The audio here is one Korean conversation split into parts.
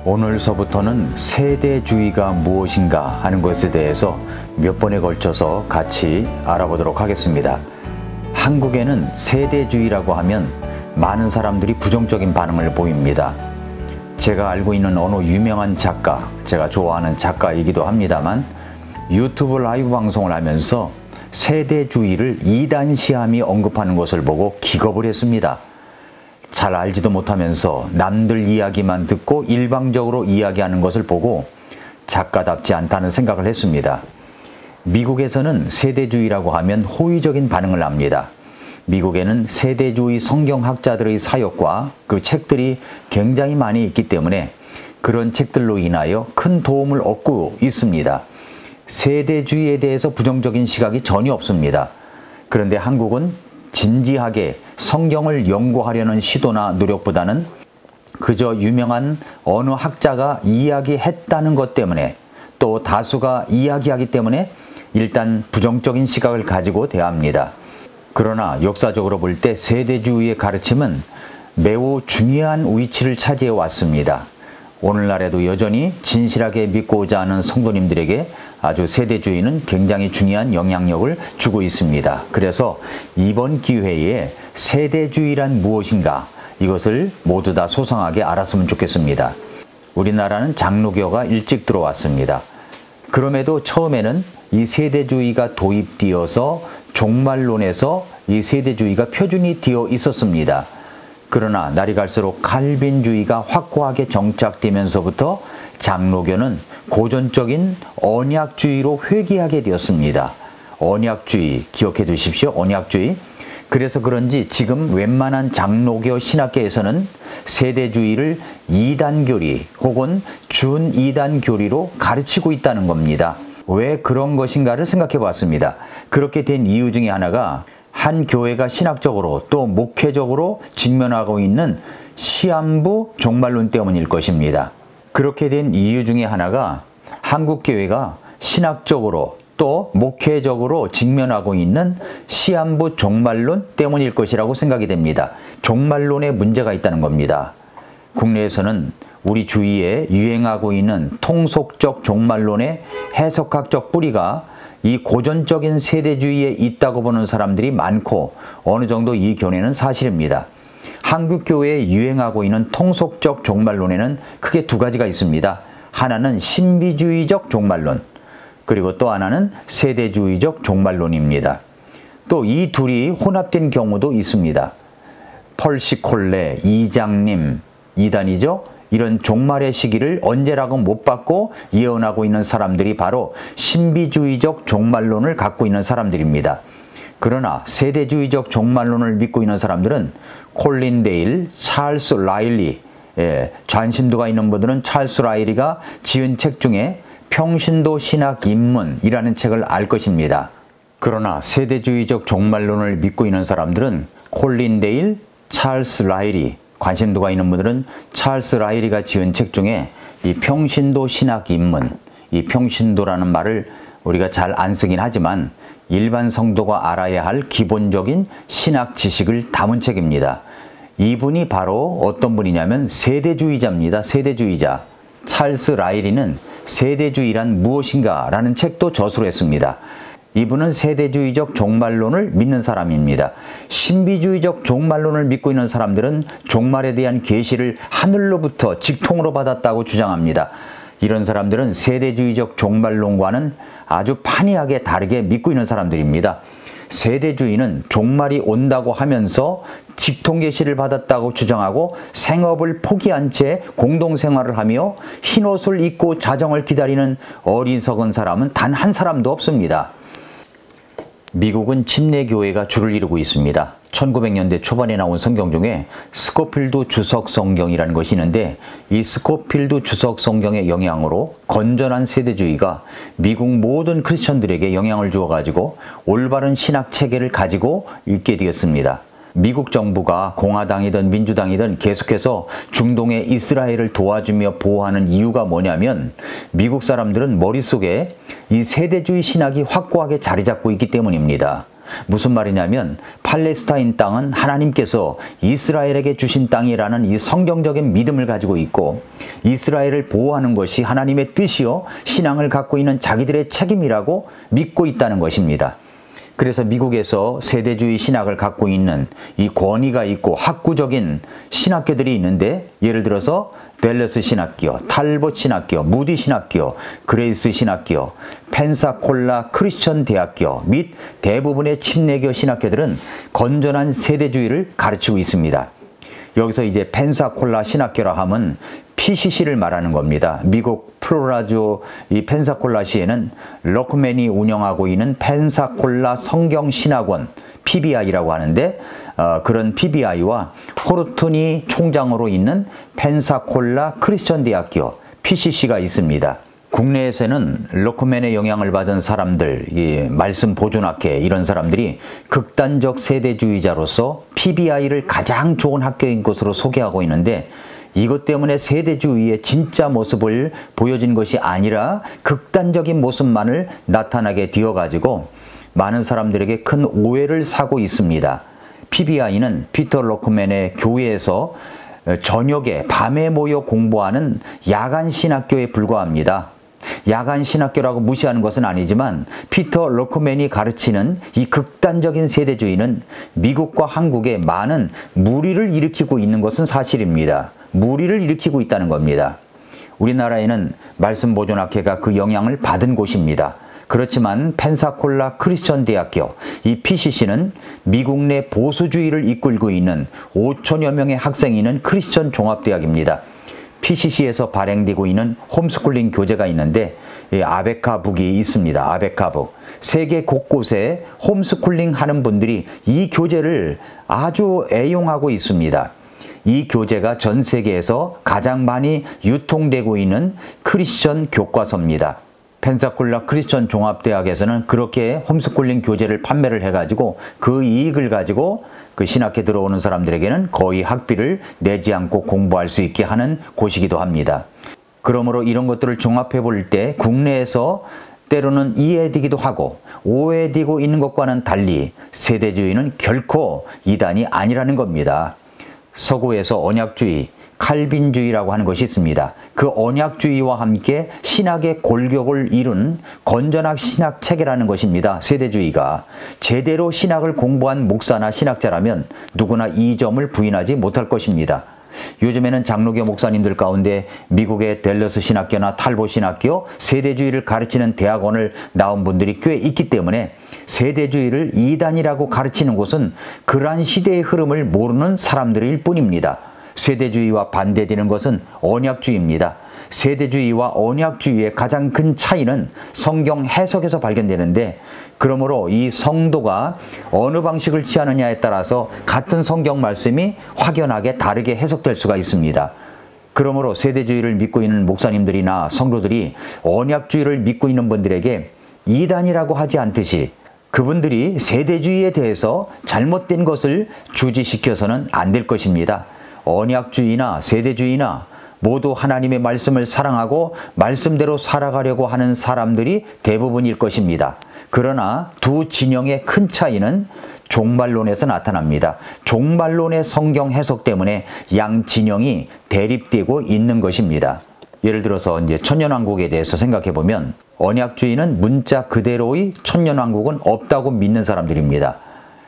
오늘서부터는 세대주의가 무엇인가 하는 것에 대해서 몇 번에 걸쳐서 같이 알아보도록 하겠습니다. 한국에는 세대주의라고 하면 많은 사람들이 부정적인 반응을 보입니다. 제가 알고 있는 어느 유명한 작가, 제가 좋아하는 작가이기도 합니다만 유튜브 라이브 방송을 하면서 세대주의를 이단시함이 언급하는 것을 보고 기겁을 했습니다. 잘 알지도 못하면서 남들 이야기만 듣고 일방적으로 이야기하는 것을 보고 작가답지 않다는 생각을 했습니다. 미국에서는 세대주의라고 하면 호의적인 반응을 합니다. 미국에는 세대주의 성경학자들의 사역과 그 책들이 굉장히 많이 있기 때문에 그런 책들로 인하여 큰 도움을 얻고 있습니다. 세대주의에 대해서 부정적인 시각이 전혀 없습니다. 그런데 한국은 진지하게 성경을 연구하려는 시도나 노력보다는 그저 유명한 어느 학자가 이야기했다는 것 때문에 또 다수가 이야기하기 때문에 일단 부정적인 시각을 가지고 대합니다. 그러나 역사적으로 볼 때 세대주의의 가르침은 매우 중요한 위치를 차지해 왔습니다. 오늘날에도 여전히 진실하게 믿고자 하는 성도님들에게 아주 세대주의는 굉장히 중요한 영향력을 주고 있습니다. 그래서 이번 기회에 세대주의란 무엇인가 이것을 모두 다 소상하게 알았으면 좋겠습니다. 우리나라는 장로교가 일찍 들어왔습니다. 그럼에도 처음에는 이 세대주의가 도입되어서 종말론에서 이 세대주의가 표준이 되어 있었습니다. 그러나 날이 갈수록 칼빈주의가 확고하게 정착되면서부터 장로교는 고전적인 언약주의로 회귀하게 되었습니다. 언약주의 기억해 두십시오. 언약주의. 그래서 그런지 지금 웬만한 장로교 신학계에서는 세대주의를 이단교리 혹은 준이단교리로 가르치고 있다는 겁니다. 왜 그런 것인가를 생각해 봤습니다. 그렇게 된 이유 중에 하나가 한 교회가 신학적으로 또 목회적으로 직면하고 있는 시한부 종말론 때문일 것입니다. 그렇게 된 이유 중에 하나가 한국 교회가 신학적으로 또 목회적으로 직면하고 있는 시한부 종말론 때문일 것이라고 생각이 됩니다. 종말론에 문제가 있다는 겁니다. 국내에서는 우리 주위에 유행하고 있는 통속적 종말론의 해석학적 뿌리가 이 고전적인 세대주의에 있다고 보는 사람들이 많고 어느 정도 이 견해는 사실입니다. 한국 교회에 유행하고 있는 통속적 종말론에는 크게 두 가지가 있습니다. 하나는 신비주의적 종말론, 그리고 또 하나는 세대주의적 종말론입니다. 또 이 둘이 혼합된 경우도 있습니다. 펄시콜레, 이장님, 이단이죠. 이런 종말의 시기를 언제라고 못 받고 예언하고 있는 사람들이 바로 신비주의적 종말론을 갖고 있는 사람들입니다. 그러나 세대주의적 종말론을 믿고 있는 사람들은 콜린 데일, 찰스 라일리, 전심도가 있는 분들은 찰스 라일리가 지은 책 중에 평신도 신학 입문이라는 책을 알 것입니다. 그러나 세대주의적 종말론을 믿고 있는 사람들은 콜린 데일, 찰스 라일리, 관심도가 있는 분들은 찰스 라일리가 지은 책 중에 이 평신도 신학 입문, 이 평신도라는 말을 우리가 잘 안 쓰긴 하지만 일반 성도가 알아야 할 기본적인 신학 지식을 담은 책입니다. 이분이 바로 어떤 분이냐면 세대주의자입니다. 세대주의자. 찰스 라일리는 세대주의란 무엇인가 라는 책도 저술을 했습니다. 이분은 세대주의적 종말론을 믿는 사람입니다. 신비주의적 종말론을 믿고 있는 사람들은 종말에 대한 계시를 하늘로부터 직통으로 받았다고 주장합니다. 이런 사람들은 세대주의적 종말론과는 아주 판이하게 다르게 믿고 있는 사람들입니다. 세대주의는 종말이 온다고 하면서 직통 계시를 받았다고 주장하고 생업을 포기한 채 공동생활을 하며 흰옷을 입고 자정을 기다리는 어리석은 사람은 단 한 사람도 없습니다. 미국은 침례교회가 주를 이루고 있습니다. 1900년대 초반에 나온 성경 중에 스코필드 주석 성경이라는 것이 있는데 이 스코필드 주석 성경의 영향으로 건전한 세대주의가 미국 모든 크리스천들에게 영향을 주어가지고 올바른 신학 체계를 가지고 있게 되었습니다. 미국 정부가 공화당이든 민주당이든 계속해서 중동의 이스라엘을 도와주며 보호하는 이유가 뭐냐면 미국 사람들은 머릿속에 이 세대주의 신학이 확고하게 자리 잡고 있기 때문입니다. 무슨 말이냐면 팔레스타인 땅은 하나님께서 이스라엘에게 주신 땅이라는 이 성경적인 믿음을 가지고 있고 이스라엘을 보호하는 것이 하나님의 뜻이요 신앙을 갖고 있는 자기들의 책임이라고 믿고 있다는 것입니다. 그래서 미국에서 세대주의 신학을 갖고 있는 이 권위가 있고 학구적인 신학교들이 있는데 예를 들어서 댈러스 신학교, 탈봇 신학교, 무디 신학교, 그레이스 신학교, 펜사콜라 크리스천 대학교 및 대부분의 침례교 신학교들은 건전한 세대주의를 가르치고 있습니다. 여기서 이제 펜사콜라 신학교라 하면 PCC를 말하는 겁니다. 미국 플로라주 이 펜사콜라시에는 럭맨이 운영하고 있는 펜사콜라 성경신학원 PBI라고 하는데 그런 PBI와 호르튼이 총장으로 있는 펜사콜라 크리스천 대학교 PCC가 있습니다. 국내에서는 럭맨의 영향을 받은 사람들, 이 말씀 보존학회 이런 사람들이 극단적 세대주의자로서 PBI를 가장 좋은 학교인 것으로 소개하고 있는데 이것 때문에 세대주의의 진짜 모습을 보여진 것이 아니라 극단적인 모습만을 나타나게 되어가지고 많은 사람들에게 큰 오해를 사고 있습니다. PBI는 피터 럭맨의 교회에서 저녁에 밤에 모여 공부하는 야간 신학교에 불과합니다. 야간 신학교라고 무시하는 것은 아니지만 피터 럭맨이 가르치는 이 극단적인 세대주의는 미국과 한국에 많은 무리를 일으키고 있는 것은 사실입니다. 무리를 일으키고 있다는 겁니다. 우리나라에는 말씀보존학회가 그 영향을 받은 곳입니다. 그렇지만 펜사콜라 크리스천 대학교, 이 PCC는 미국 내 보수주의를 이끌고 있는 5천여 명의 학생이 있는 크리스천 종합대학입니다. PCC에서 발행되고 있는 홈스쿨링 교재가 있는데 아베카북이 있습니다. 아베카북. 세계 곳곳에 홈스쿨링 하는 분들이 이 교재를 아주 애용하고 있습니다. 이 교재가 전 세계에서 가장 많이 유통되고 있는 크리스천 교과서입니다. 펜사콜라 크리스천 종합대학에서는 그렇게 홈스쿨링 교재를 판매를 해가지고 그 이익을 가지고 그 신학회 들어오는 사람들에게는 거의 학비를 내지 않고 공부할 수 있게 하는 곳이기도 합니다. 그러므로 이런 것들을 종합해 볼 때 국내에서 때로는 이해되기도 하고 오해되고 있는 것과는 달리 세대주의는 결코 이단이 아니라는 겁니다. 서구에서 언약주의, 칼빈주의라고 하는 것이 있습니다. 그 언약주의와 함께 신학의 골격을 이룬 건전학 신학 체계라는 것입니다. 세대주의가 제대로 신학을 공부한 목사나 신학자라면 누구나 이 점을 부인하지 못할 것입니다. 요즘에는 장로교 목사님들 가운데 미국의 댈러스 신학교나 탈봇 신학교, 세대주의를 가르치는 대학원을 나온 분들이 꽤 있기 때문에 세대주의를 이단이라고 가르치는 곳은 그러한 시대의 흐름을 모르는 사람들일 뿐입니다. 세대주의와 반대되는 것은 언약주의입니다. 세대주의와 언약주의의 가장 큰 차이는 성경 해석에서 발견되는데 그러므로 이 성도가 어느 방식을 취하느냐에 따라서 같은 성경 말씀이 확연하게 다르게 해석될 수가 있습니다. 그러므로 세대주의를 믿고 있는 목사님들이나 성도들이 언약주의를 믿고 있는 분들에게 이단이라고 하지 않듯이 그분들이 세대주의에 대해서 잘못된 것을 주지시켜서는 안 될 것입니다. 언약주의나 세대주의나 모두 하나님의 말씀을 사랑하고 말씀대로 살아가려고 하는 사람들이 대부분일 것입니다. 그러나 두 진영의 큰 차이는 종말론에서 나타납니다. 종말론의 성경 해석 때문에 양 진영이 대립되고 있는 것입니다. 예를 들어서 이제 천년왕국에 대해서 생각해 보면 언약주의는 문자 그대로의 천년왕국은 없다고 믿는 사람들입니다.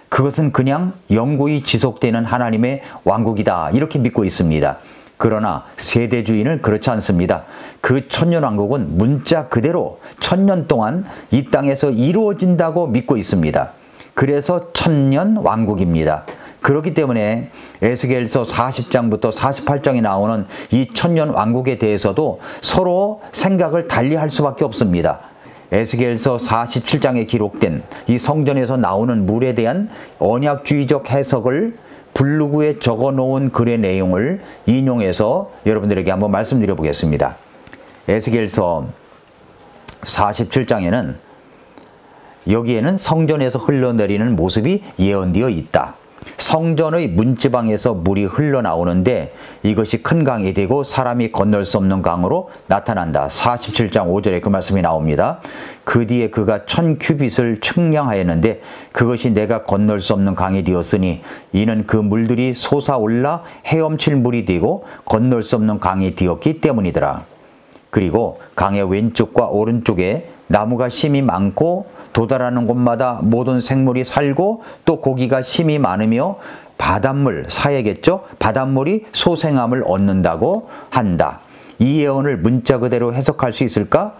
그것은 그냥 영구히 지속되는 하나님의 왕국이다 이렇게 믿고 있습니다. 그러나 세대주의는 그렇지 않습니다. 그 천년왕국은 문자 그대로 천년 동안 이 땅에서 이루어진다고 믿고 있습니다. 그래서 천년왕국입니다. 그렇기 때문에 에스겔서 40장부터 48장에 나오는 이 천년왕국에 대해서도 서로 생각을 달리할 수밖에 없습니다. 에스겔서 47장에 기록된 이 성전에서 나오는 물에 대한 언약주의적 해석을 블로그에 적어놓은 글의 내용을 인용해서 여러분들에게 한번 말씀드려 보겠습니다. 에스겔서 47장에는 여기에는 성전에서 흘러내리는 모습이 예언되어 있다. 성전의 문지방에서 물이 흘러나오는데 이것이 큰 강이 되고 사람이 건널 수 없는 강으로 나타난다. 47장 5절에 그 말씀이 나옵니다. 그 뒤에 그가 1000규빗을 측량하였는데 그것이 내가 건널 수 없는 강이 되었으니 이는 그 물들이 솟아올라 헤엄칠 물이 되고 건널 수 없는 강이 되었기 때문이더라. 그리고 강의 왼쪽과 오른쪽에 나무가 심이 많고 도달하는 곳마다 모든 생물이 살고 또 고기가 심이 많으며 바닷물, 사야겠죠? 바닷물이 소생함을 얻는다고 한다. 이 예언을 문자 그대로 해석할 수 있을까?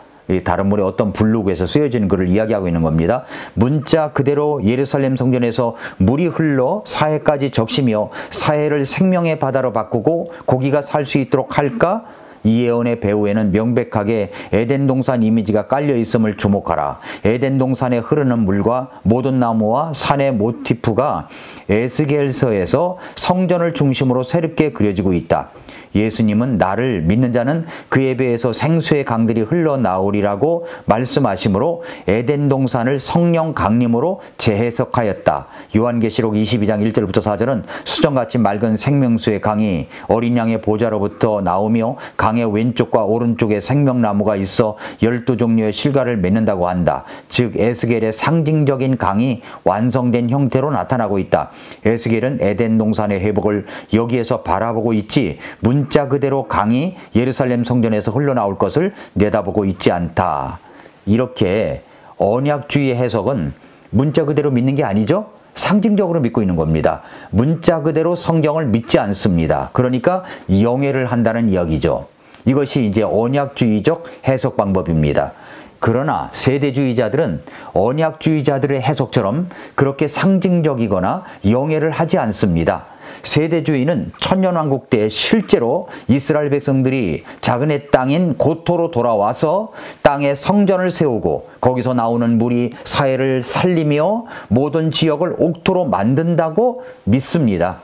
다른 물의 어떤 블로그에서 쓰여진 글을 이야기하고 있는 겁니다. 문자 그대로 예루살렘 성전에서 물이 흘러 사해까지 적시며 사해를 생명의 바다로 바꾸고 고기가 살 수 있도록 할까? 이 예언의 배후에는 명백하게 에덴 동산 이미지가 깔려 있음을 주목하라. 에덴 동산에 흐르는 물과 모든 나무와 산의 모티프가 에스겔서에서 성전을 중심으로 새롭게 그려지고 있다. 예수님은 나를 믿는 자는 그에 비해서 생수의 강들이 흘러나오리라고 말씀하시므로 에덴 동산을 성령 강림으로 재해석하였다. 요한계시록 22장 1절부터 4절은 수정같이 맑은 생명수의 강이 어린 양의 보좌로부터 나오며 강의 왼쪽과 오른쪽에 생명나무가 있어 12종류의 실과를 맺는다고 한다. 즉 에스겔의 상징적인 강이 완성된 형태로 나타나고 있다. 에스겔은 에덴 동산의 회복을 여기에서 바라보고 있지 문자 그대로 강이 예루살렘 성전에서 흘러나올 것을 내다보고 있지 않다. 이렇게 언약주의 해석은 문자 그대로 믿는 게 아니죠? 상징적으로 믿고 있는 겁니다. 문자 그대로 성경을 믿지 않습니다. 그러니까 영예를 한다는 이야기죠. 이것이 이제 언약주의적 해석 방법입니다. 그러나 세대주의자들은 언약주의자들의 해석처럼 그렇게 상징적이거나 영예를 하지 않습니다. 세대주의는 천년왕국 때 실제로 이스라엘 백성들이 자기네 땅인 고토로 돌아와서 땅에 성전을 세우고 거기서 나오는 물이 사해를 살리며 모든 지역을 옥토로 만든다고 믿습니다.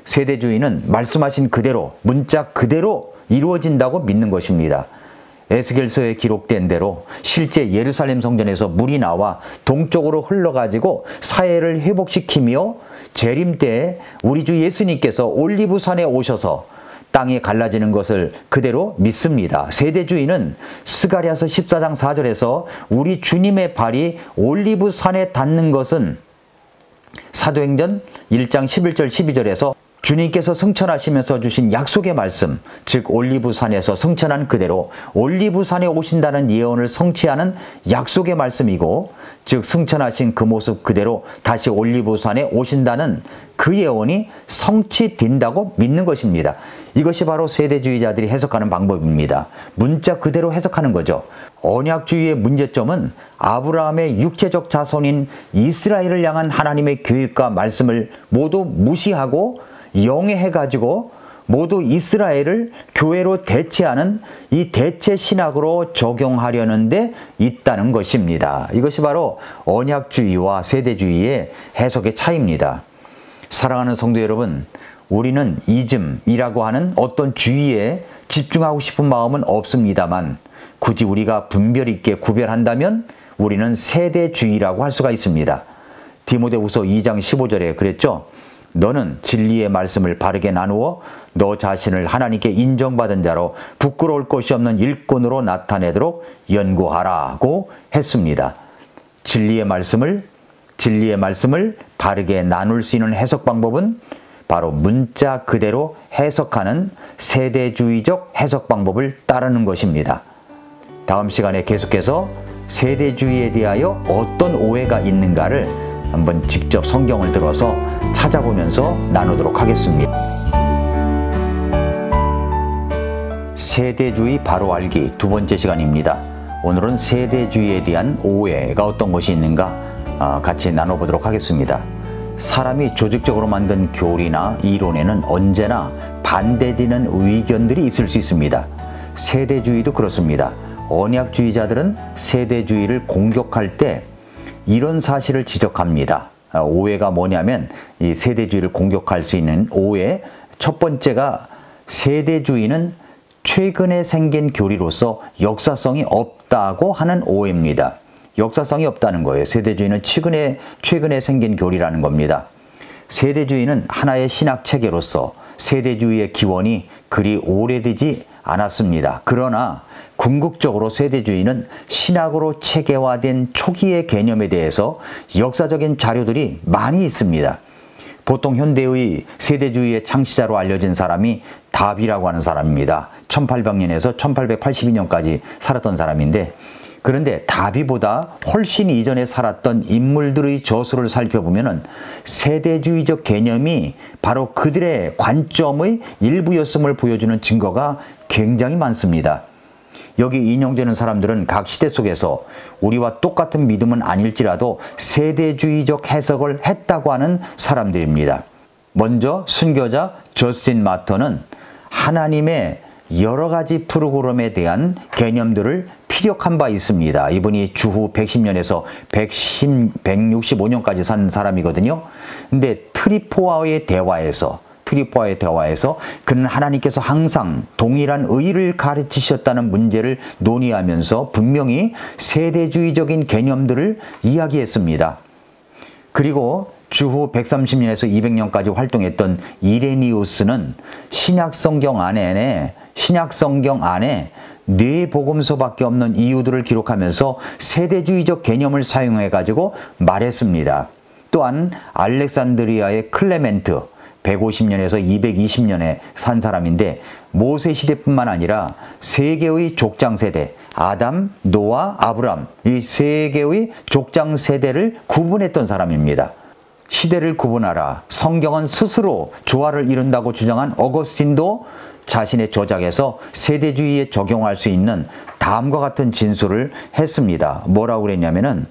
세대주의는 말씀하신 그대로 문자 그대로 이루어진다고 믿는 것입니다. 에스겔서에 기록된 대로 실제 예루살렘 성전에서 물이 나와 동쪽으로 흘러가지고 사해를 회복시키며 재림 때 우리 주 예수님께서 올리브산에 오셔서 땅이 갈라지는 것을 그대로 믿습니다. 세대주의는 스가랴서 14장 4절에서 우리 주님의 발이 올리브산에 닿는 것은 사도행전 1장 11절 12절에서 주님께서 승천하시면서 주신 약속의 말씀, 즉 올리브산에서 승천한 그대로 올리브산에 오신다는 예언을 성취하는 약속의 말씀이고, 즉 승천하신 그 모습 그대로 다시 올리브산에 오신다는 그 예언이 성취된다고 믿는 것입니다. 이것이 바로 세대주의자들이 해석하는 방법입니다. 문자 그대로 해석하는 거죠. 언약주의의 문제점은 아브라함의 육체적 자손인 이스라엘을 향한 하나님의 계획과 말씀을 모두 무시하고 영해해가지고 모두 이스라엘을 교회로 대체하는 이 대체 신학으로 적용하려는 데 있다는 것입니다. 이것이 바로 언약주의와 세대주의의 해석의 차이입니다. 사랑하는 성도 여러분, 우리는 이즘이라고 하는 어떤 주의에 집중하고 싶은 마음은 없습니다만 굳이 우리가 분별 있게 구별한다면 우리는 세대주의라고 할 수가 있습니다. 디모데후서 2장 15절에 그랬죠. 너는 진리의 말씀을 바르게 나누어 너 자신을 하나님께 인정받은 자로 부끄러울 것이 없는 일꾼으로 나타내도록 연구하라고 했습니다. 진리의 말씀을 바르게 나눌 수 있는 해석 방법은 바로 문자 그대로 해석하는 세대주의적 해석 방법을 따르는 것입니다. 다음 시간에 계속해서 세대주의에 대하여 어떤 오해가 있는가를 한번 직접 성경을 들어서 찾아보면서 나누도록 하겠습니다. 세대주의 바로 알기 두 번째 시간입니다. 오늘은 세대주의에 대한 오해가 어떤 것이 있는가 같이 나눠보도록 하겠습니다. 사람이 조직적으로 만든 교리나 이론에는 언제나 반대되는 의견들이 있을 수 있습니다. 세대주의도 그렇습니다. 언약주의자들은 세대주의를 공격할 때 이런 사실을 지적합니다. 오해가 뭐냐면 이 세대주의를 공격할 수 있는 오해, 첫 번째가 세대주의는 최근에 생긴 교리로서 역사성이 없다고 하는 오해입니다. 역사성이 없다는 거예요. 세대주의는 최근에 생긴 교리라는 겁니다. 세대주의는 하나의 신학 체계로서 세대주의의 기원이 그리 오래되지 않았습니다. 그러나 궁극적으로 세대주의는 신학으로 체계화된 초기의 개념에 대해서 역사적인 자료들이 많이 있습니다. 보통 현대의 세대주의의 창시자로 알려진 사람이 다비라고 하는 사람입니다. 1800년에서 1882년까지 살았던 사람인데, 그런데 다비보다 훨씬 이전에 살았던 인물들의 저수를 살펴보면 세대주의적 개념이 바로 그들의 관점의 일부였음을 보여주는 증거가 굉장히 많습니다. 여기 인용되는 사람들은 각 시대 속에서 우리와 똑같은 믿음은 아닐지라도 세대주의적 해석을 했다고 하는 사람들입니다. 먼저 순교자 저스틴 마터는 하나님의 여러 가지 프로그램에 대한 개념들을 피력한 바 있습니다. 이분이 주후 110년에서 165년까지 산 사람이거든요. 근데 트리포와의 대화에서 그는 하나님께서 항상 동일한 의를 가르치셨다는 문제를 논의하면서 분명히 세대주의적인 개념들을 이야기했습니다. 그리고 주후 130년에서 200년까지 활동했던 이레니우스는 신약성경 안에 네 복음서밖에 없는 이유들을 기록하면서 세대주의적 개념을 사용해 가지고 말했습니다. 또한 알렉산드리아의 클레멘트 150년에서 220년에 산 사람인데, 모세 시대뿐만 아니라 세 개의 족장 세대, 아담, 노아, 아브람, 이 세 개의 족장 세대를 구분했던 사람입니다. 시대를 구분하라, 성경은 스스로 조화를 이룬다고 주장한 어거스틴도 자신의 저작에서 세대주의에 적용할 수 있는 다음과 같은 진술을 했습니다. 뭐라고 그랬냐면은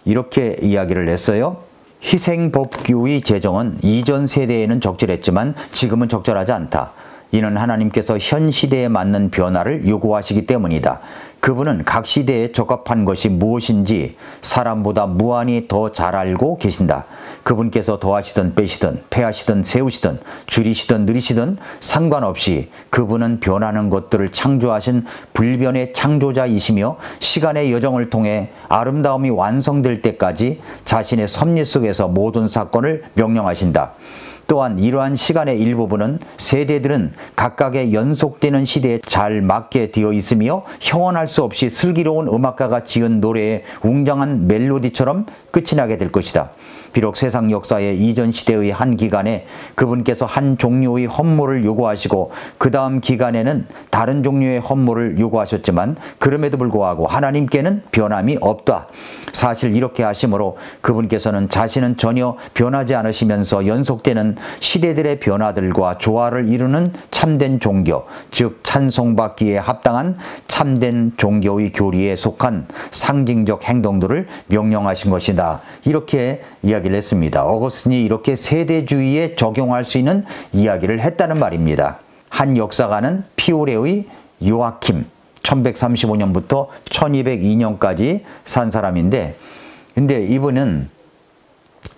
이렇게 이야기를 했어요. 희생법규의 제정은 이전 세대에는 적절했지만 지금은 적절하지 않다. 이는 하나님께서 현 시대에 맞는 변화를 요구하시기 때문이다. 그분은 각 시대에 적합한 것이 무엇인지 사람보다 무한히 더 잘 알고 계신다. 그분께서 더하시든 빼시든 패하시든 세우시든 줄이시든 늘리시든 상관없이 그분은 변하는 것들을 창조하신 불변의 창조자이시며 시간의 여정을 통해 아름다움이 완성될 때까지 자신의 섭리 속에서 모든 사건을 명령하신다. 또한 이러한 시간의 일부분은 세대들은 각각의 연속되는 시대에 잘 맞게 되어 있으며 형언할 수 없이 슬기로운 음악가가 지은 노래의 웅장한 멜로디처럼 끝이 나게 될 것이다. 비록 세상 역사의 이전 시대의 한 기간에 그분께서 한 종류의 헌물을 요구하시고 그 다음 기간에는 다른 종류의 헌물을 요구하셨지만 그럼에도 불구하고 하나님께는 변함이 없다. 사실 이렇게 하심으로 그분께서는 자신은 전혀 변하지 않으시면서 연속되는 시대들의 변화들과 조화를 이루는 참된 종교, 즉 찬송받기에 합당한 참된 종교의 교리에 속한 상징적 행동들을 명령하신 것이다. 이렇게 이야기를 했습니다. 어거스틴이 이렇게 세대주의에 적용할 수 있는 이야기를 했다는 말입니다. 한 역사가는 피오레의 요아킴 1135년부터 1202년까지 산 사람인데, 근데 이분은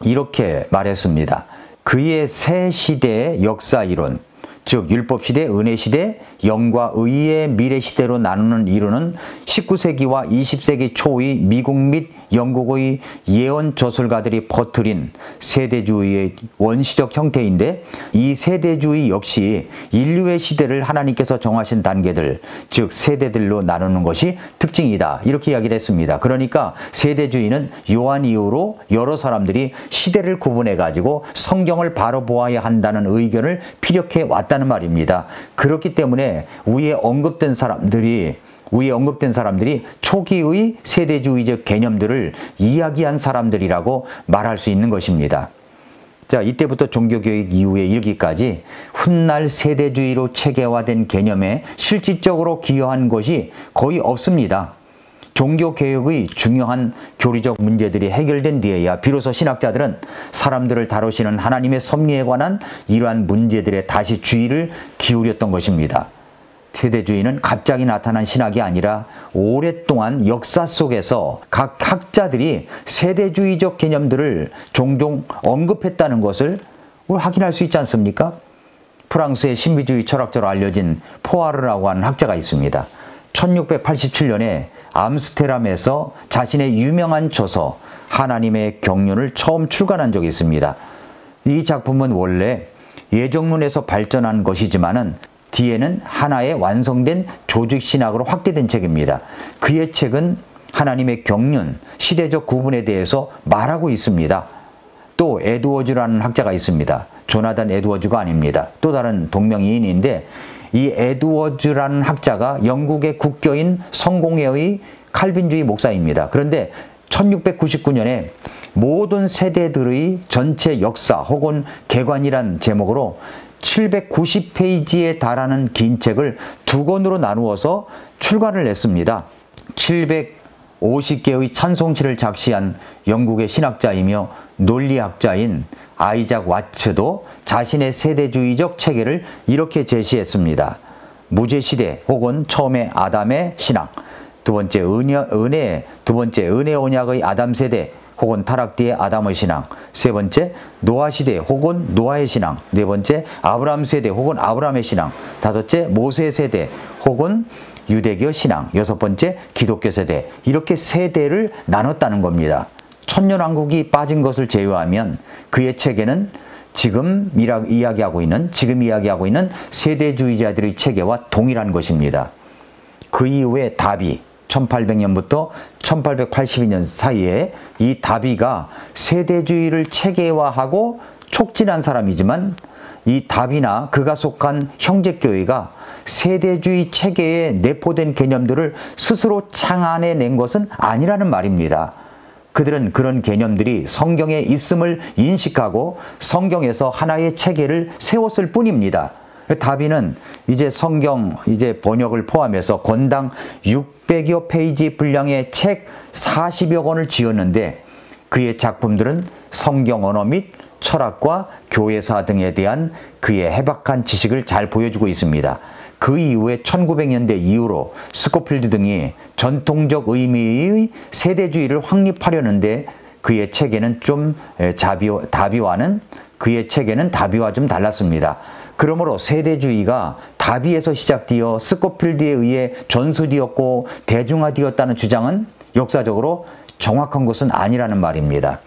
이렇게 말했습니다. 그의 새 시대의 역사 이론, 즉 율법시대, 은혜시대, 영과 의의 미래시대로 나누는 이론은 19세기와 20세기 초의 미국 및 영국의 예언 저술가들이 퍼뜨린 세대주의의 원시적 형태인데, 이 세대주의 역시 인류의 시대를 하나님께서 정하신 단계들, 즉 세대들로 나누는 것이 특징이다. 이렇게 이야기를 했습니다. 그러니까 세대주의는 요한 이후로 여러 사람들이 시대를 구분해 가지고 성경을 바로 보아야 한다는 의견을 피력해 왔다는 말입니다. 그렇기 때문에 위에 언급된 사람들이 초기의 세대주의적 개념들을 이야기한 사람들이라고 말할 수 있는 것입니다. 자, 이때부터 종교교육 이후에 이르기까지 훗날 세대주의로 체계화된 개념에 실질적으로 기여한 것이 거의 없습니다. 종교개혁의 중요한 교리적 문제들이 해결된 뒤에야 비로소 신학자들은 사람들을 다루시는 하나님의 섭리에 관한 이러한 문제들에 다시 주의를 기울였던 것입니다. 세대주의는 갑자기 나타난 신학이 아니라 오랫동안 역사 속에서 각 학자들이 세대주의적 개념들을 종종 언급했다는 것을 확인할 수 있지 않습니까? 프랑스의 신비주의 철학자로 알려진 포아르라고 하는 학자가 있습니다. 1687년에 암스테르담에서 자신의 유명한 저서 하나님의 경륜을 처음 출간한 적이 있습니다. 이 작품은 원래 예정론에서 발전한 것이지만은 뒤에는 하나의 완성된 조직신학으로 확대된 책입니다. 그의 책은 하나님의 경륜, 시대적 구분에 대해서 말하고 있습니다. 또 에드워즈라는 학자가 있습니다. 조나단 에드워즈가 아닙니다. 또 다른 동명이인인데 이 에드워즈라는 학자가 영국의 국교인 성공회의 칼빈주의 목사입니다. 그런데 1699년에 모든 세대들의 전체 역사 혹은 개관이란 제목으로 790페이지에 달하는 긴 책을 두 권으로 나누어서 출간을 했습니다. 750개의 찬송시를 작시한 영국의 신학자이며 논리학자인 아이작 와츠도 자신의 세대주의적 체계를 이렇게 제시했습니다. 무죄시대 혹은 처음에 아담의 신학, 두 번째 은혜 언약의 아담 세대 혹은 타락 뒤의 아담의 신앙, 세 번째 노아 시대 혹은 노아의 신앙, 네 번째 아브라함 세대 혹은 아브라함의 신앙, 다섯째 모세 세대 혹은 유대교 신앙, 여섯 번째 기독교 세대, 이렇게 세대를 나눴다는 겁니다. 천년왕국이 빠진 것을 제외하면 그의 책에는 지금 이야기하고 있는 세대주의자들의 체계와 동일한 것입니다. 그 이후에 다비 1800년부터 1882년 사이에 이 다비가 세대주의를 체계화하고 촉진한 사람이지만 이 다비나 그가 속한 형제교회가 세대주의 체계에 내포된 개념들을 스스로 창안해낸 것은 아니라는 말입니다. 그들은 그런 개념들이 성경에 있음을 인식하고 성경에서 하나의 체계를 세웠을 뿐입니다. 다비는 이제 성경 번역을 포함해서 권당 600여 페이지 분량의 책 40여 권을 지었는데 그의 작품들은 성경 언어 및 철학과 교회사 등에 대한 그의 해박한 지식을 잘 보여주고 있습니다. 그 이후에 1900년대 이후로 스코필드 등이 전통적 의미의 세대주의를 확립하려는데 그의 책에는 다비와 좀 달랐습니다. 그러므로 세대주의가 다비에서 시작되어 스코필드에 의해 전수되었고 대중화되었다는 주장은 역사적으로 정확한 것은 아니라는 말입니다.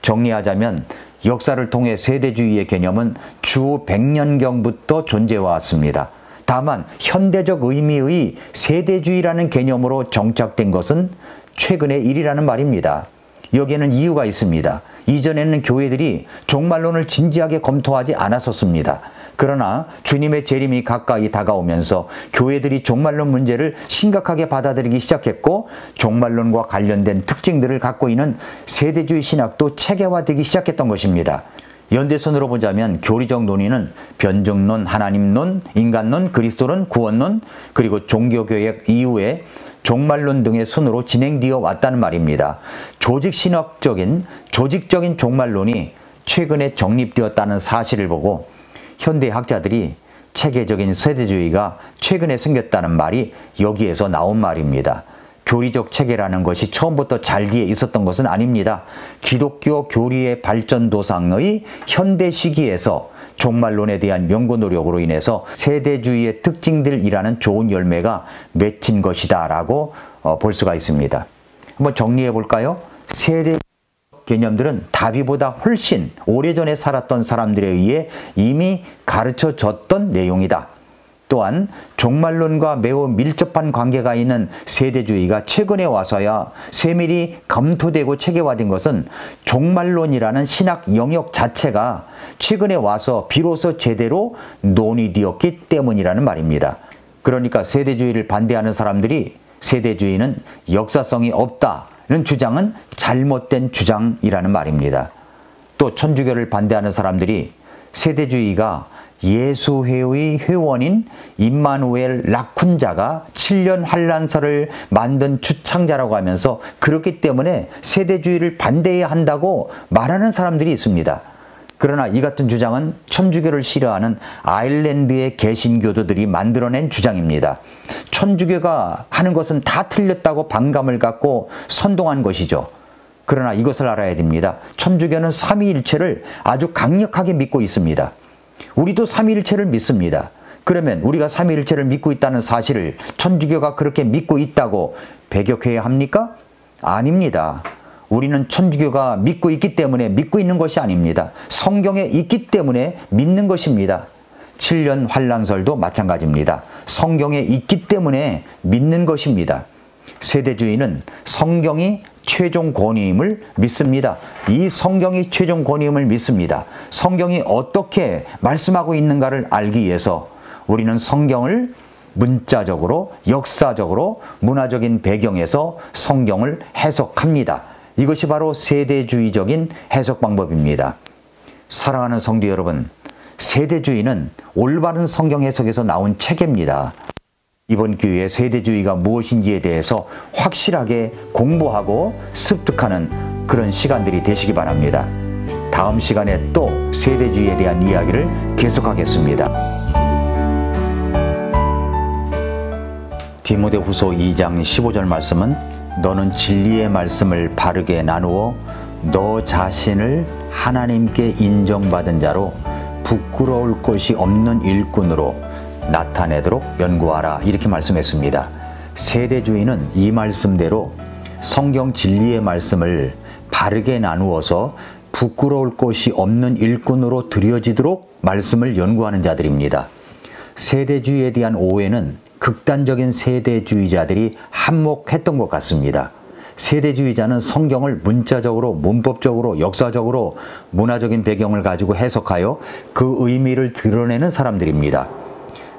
정리하자면 역사를 통해 세대주의의 개념은 주 100년경부터 존재해왔습니다. 다만 현대적 의미의 세대주의라는 개념으로 정착된 것은 최근의 일이라는 말입니다. 여기에는 이유가 있습니다. 이전에는 교회들이 종말론을 진지하게 검토하지 않았었습니다. 그러나 주님의 재림이 가까이 다가오면서 교회들이 종말론 문제를 심각하게 받아들이기 시작했고 종말론과 관련된 특징들을 갖고 있는 세대주의 신학도 체계화되기 시작했던 것입니다. 연대선으로 보자면 교리적 논의는 변증론, 하나님론, 인간론, 그리스도론, 구원론, 그리고 종교개혁 이후에 종말론 등의 순으로 진행되어 왔다는 말입니다. 조직적인 종말론이 최근에 정립되었다는 사실을 보고 현대 학자들이 체계적인 세대주의가 최근에 생겼다는 말이 여기에서 나온 말입니다. 교리적 체계라는 것이 처음부터 잘기에 있었던 것은 아닙니다. 기독교 교리의 발전 도상의 현대 시기에서 종말론에 대한 연구 노력으로 인해서 세대주의의 특징들이라는 좋은 열매가 맺힌 것이다 라고 볼 수가 있습니다. 한번 정리해 볼까요? 세대 개념들은 다비보다 훨씬 오래전에 살았던 사람들에 의해 이미 가르쳐졌던 내용이다. 또한 종말론과 매우 밀접한 관계가 있는 세대주의가 최근에 와서야 세밀히 검토되고 체계화된 것은 종말론이라는 신학 영역 자체가 최근에 와서 비로소 제대로 논의되었기 때문이라는 말입니다. 그러니까 세대주의를 반대하는 사람들이 세대주의는 역사성이 없다는 주장은 잘못된 주장이라는 말입니다. 또 천주교를 반대하는 사람들이 세대주의가 예수회의 회원인 임마누엘 라쿤자가 7년 환란설을 만든 주창자라고 하면서 그렇기 때문에 세대주의를 반대해야 한다고 말하는 사람들이 있습니다. 그러나 이 같은 주장은 천주교를 싫어하는 아일랜드의 개신교도들이 만들어낸 주장입니다. 천주교가 하는 것은 다 틀렸다고 반감을 갖고 선동한 것이죠. 그러나 이것을 알아야 됩니다. 천주교는 삼위일체를 아주 강력하게 믿고 있습니다. 우리도 삼위일체를 믿습니다. 그러면 우리가 삼위일체를 믿고 있다는 사실을 천주교가 그렇게 믿고 있다고 배격해야 합니까? 아닙니다. 우리는 천주교가 믿고 있기 때문에 믿고 있는 것이 아닙니다. 성경에 있기 때문에 믿는 것입니다. 7년 환란설도 마찬가지입니다. 성경에 있기 때문에 믿는 것입니다. 세대주의는 성경이 최종 권위임을 믿습니다. 이 성경이 최종 권위임을 믿습니다. 성경이 어떻게 말씀하고 있는가를 알기 위해서 우리는 성경을 문자적으로, 역사적으로, 문화적인 배경에서 성경을 해석합니다. 이것이 바로 세대주의적인 해석 방법입니다. 사랑하는 성도 여러분, 세대주의는 올바른 성경 해석에서 나온 체계입니다. 이번 기회에 세대주의가 무엇인지에 대해서 확실하게 공부하고 습득하는 그런 시간들이 되시기 바랍니다. 다음 시간에 또 세대주의에 대한 이야기를 계속하겠습니다. 디모데후서 2장 15절 말씀은 너는 진리의 말씀을 바르게 나누어 너 자신을 하나님께 인정받은 자로 부끄러울 것이 없는 일꾼으로 나타내도록 연구하라, 이렇게 말씀했습니다. 세대주의는 이 말씀대로 성경 진리의 말씀을 바르게 나누어서 부끄러울 것이 없는 일꾼으로 드려지도록 말씀을 연구하는 자들입니다. 세대주의에 대한 오해는 극단적인 세대주의자들이 한몫했던 것 같습니다. 세대주의자는 성경을 문자적으로, 문법적으로, 역사적으로, 문화적인 배경을 가지고 해석하여 그 의미를 드러내는 사람들입니다.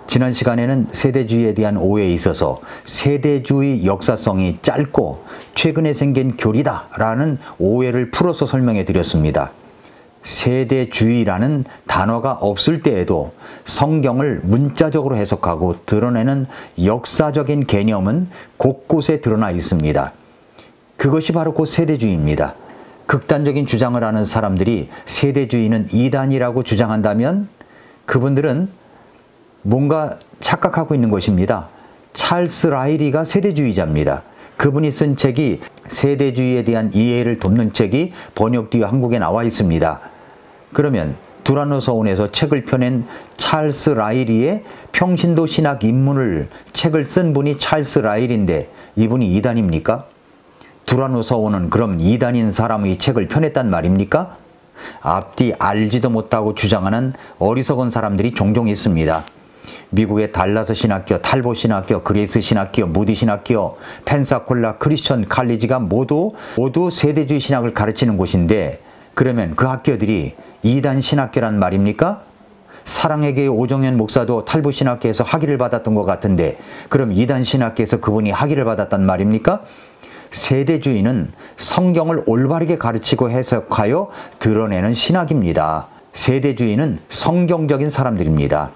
지난 시간에는 세대주의에 대한 오해에 있어서 세대주의 역사성이 짧고 최근에 생긴 교리다라는 오해를 풀어서 설명해 드렸습니다. 세대주의라는 단어가 없을 때에도 성경을 문자적으로 해석하고 드러내는 역사적인 개념은 곳곳에 드러나 있습니다. 그것이 바로 곧 세대주의입니다. 극단적인 주장을 하는 사람들이 세대주의는 이단이라고 주장한다면 그분들은 뭔가 착각하고 있는 것입니다. 찰스 라이리가 세대주의자입니다. 그분이 쓴 책이 세대주의에 대한 이해를 돕는 책이 번역되어 한국에 나와 있습니다. 그러면 두란노 서원에서 책을 펴낸 찰스 라이리의 평신도 신학 입문을 책을 쓴 분이 찰스 라이리인데 이분이 이단입니까? 두란노 서원은 그럼 이단인 사람의 책을 펴냈단 말입니까? 앞뒤 알지도 못하고 주장하는 어리석은 사람들이 종종 있습니다. 미국의 달라스 신학교, 탈보 신학교, 그레이스 신학교, 무디 신학교, 펜사콜라 크리스천 칼리지가 모두 세대주의 신학을 가르치는 곳인데 그러면 그 학교들이 이단 신학교란 말입니까? 사랑의 교회 오정현 목사도 탈보 신학교에서 학위를 받았던 것 같은데 그럼 이단 신학교에서 그분이 학위를 받았단 말입니까? 세대주의는 성경을 올바르게 가르치고 해석하여 드러내는 신학입니다. 세대주의는 성경적인 사람들입니다.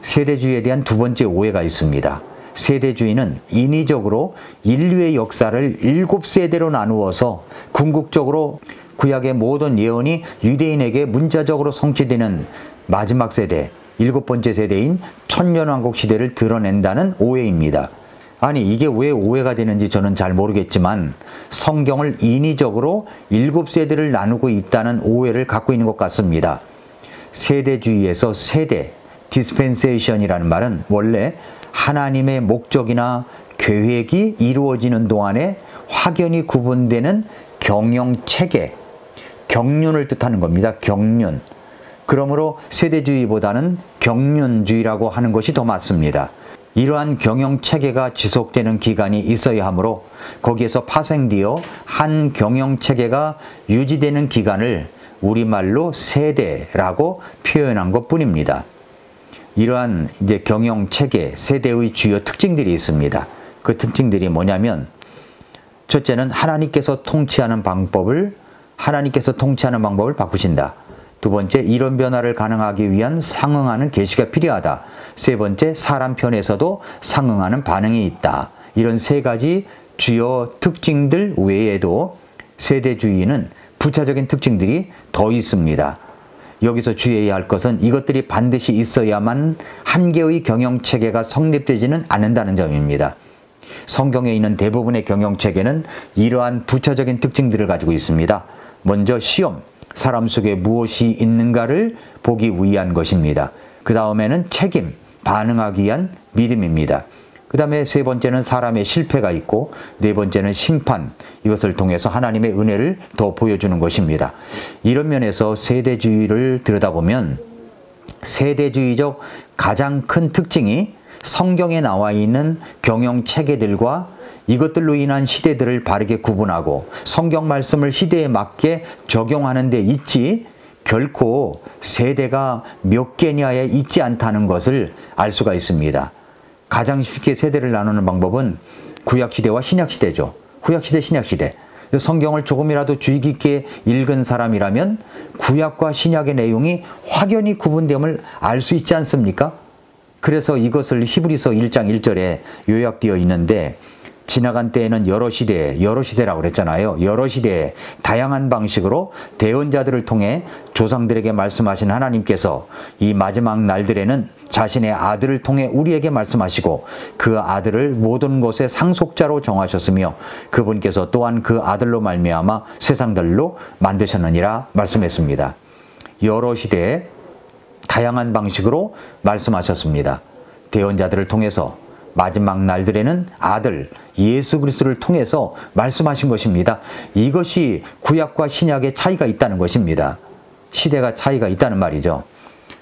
세대주의에 대한 두 번째 오해가 있습니다. 세대주의는 인위적으로 인류의 역사를 7세대로 나누어서 궁극적으로 구약의 모든 예언이 유대인에게 문자적으로 성취되는 마지막 세대, 7번째 세대인 천년왕국 시대를 드러낸다는 오해입니다. 아니 이게 왜 오해가 되는지 저는 잘 모르겠지만 성경을 인위적으로 7세대를 나누고 있다는 오해를 갖고 있는 것 같습니다. 세대주의에서 세대, 디스펜세이션이라는 말은 원래 하나님의 목적이나 계획이 이루어지는 동안에 확연히 구분되는 경영체계, 경륜을 뜻하는 겁니다. 경륜. 그러므로 세대주의보다는 경륜주의라고 하는 것이 더 맞습니다. 이러한 경영체계가 지속되는 기간이 있어야 하므로 거기에서 파생되어 한 경영체계가 유지되는 기간을 우리말로 세대라고 표현한 것뿐입니다. 이러한 이제 경영체계, 세대의 주요 특징들이 있습니다. 그 특징들이 뭐냐면 첫째는 하나님께서 통치하는 방법을 바꾸신다. 두 번째, 이런 변화를 가능하기 위한 상응하는 계시가 필요하다. 세 번째, 사람 편에서도 상응하는 반응이 있다. 이런 세 가지 주요 특징들 외에도 세대주의는 부차적인 특징들이 더 있습니다. 여기서 주의해야 할 것은 이것들이 반드시 있어야만 한 개의 경영체계가 성립되지는 않는다는 점입니다. 성경에 있는 대부분의 경영체계는 이러한 부차적인 특징들을 가지고 있습니다. 먼저 시험, 사람 속에 무엇이 있는가를 보기 위한 것입니다. 그 다음에는 책임, 반응하기 위한 믿음입니다. 그 그 다음에 세 번째는 사람의 실패가 있고, 네 번째는 심판, 이것을 통해서 하나님의 은혜를 더 보여주는 것입니다. 이런 면에서 세대주의를 들여다보면 세대주의적 가장 큰 특징이 성경에 나와 있는 경영 체계들과 이것들로 인한 시대들을 바르게 구분하고 성경 말씀을 시대에 맞게 적용하는 데 있지, 결코 세대가 몇 개냐에 있지 않다는 것을 알 수가 있습니다. 가장 쉽게 세대를 나누는 방법은 구약시대와 신약시대죠. 구약시대, 신약시대. 성경을 조금이라도 주의 깊게 읽은 사람이라면 구약과 신약의 내용이 확연히 구분됨을 알 수 있지 않습니까? 그래서 이것을 히브리서 1장 1절에 요약되어 있는데, 지나간 때에는 여러 시대라고 그랬잖아요. 여러 시대에 다양한 방식으로 대언자들을 통해 조상들에게 말씀하신 하나님께서 이 마지막 날들에는 자신의 아들을 통해 우리에게 말씀하시고 그 아들을 모든 것의 상속자로 정하셨으며 그분께서 또한 그 아들로 말미암아 세상들로 만드셨느니라 말씀했습니다. 여러 시대에 다양한 방식으로 말씀하셨습니다. 대언자들을 통해서 마지막 날들에는 아들 예수 그리스도를 통해서 말씀하신 것입니다. 이것이 구약과 신약의 차이가 있다는 것입니다. 시대가 차이가 있다는 말이죠.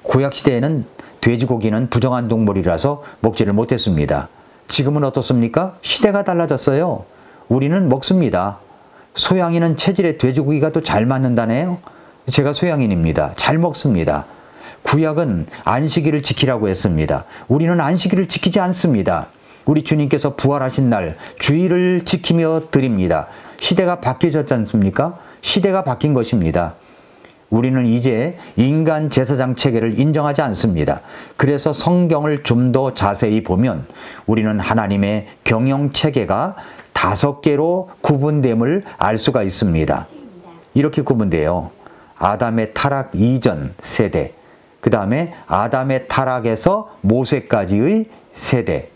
구약 시대에는 돼지고기는 부정한 동물이라서 먹지를 못했습니다. 지금은 어떻습니까? 시대가 달라졌어요. 우리는 먹습니다. 소양인은 체질에 돼지고기가 또 잘 맞는다네요. 제가 소양인입니다. 잘 먹습니다. 구약은 안식일을 지키라고 했습니다. 우리는 안식일을 지키지 않습니다. 우리 주님께서 부활하신 날 주일을 지키며 드립니다. 시대가 바뀌어졌지 않습니까? 시대가 바뀐 것입니다. 우리는 이제 인간 제사장 체계를 인정하지 않습니다. 그래서 성경을 좀 더 자세히 보면 우리는 하나님의 경영 체계가 5개로 구분됨을 알 수가 있습니다. 이렇게 구분돼요. 아담의 타락 이전 세대, 그 다음에 아담의 타락에서 모세까지의 세대,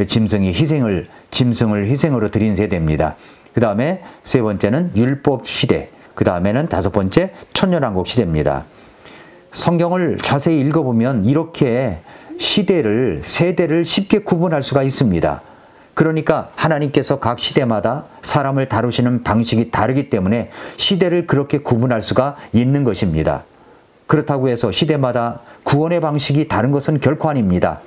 짐승의 희생을 희생으로 드린 세대입니다. 그 다음에 세 번째는 율법 시대, 그 다음에는 5번째 천년왕국 시대입니다. 성경을 자세히 읽어보면 이렇게 세대를 쉽게 구분할 수가 있습니다. 그러니까 하나님께서 각 시대마다 사람을 다루시는 방식이 다르기 때문에 시대를 그렇게 구분할 수가 있는 것입니다. 그렇다고 해서 시대마다 구원의 방식이 다른 것은 결코 아닙니다.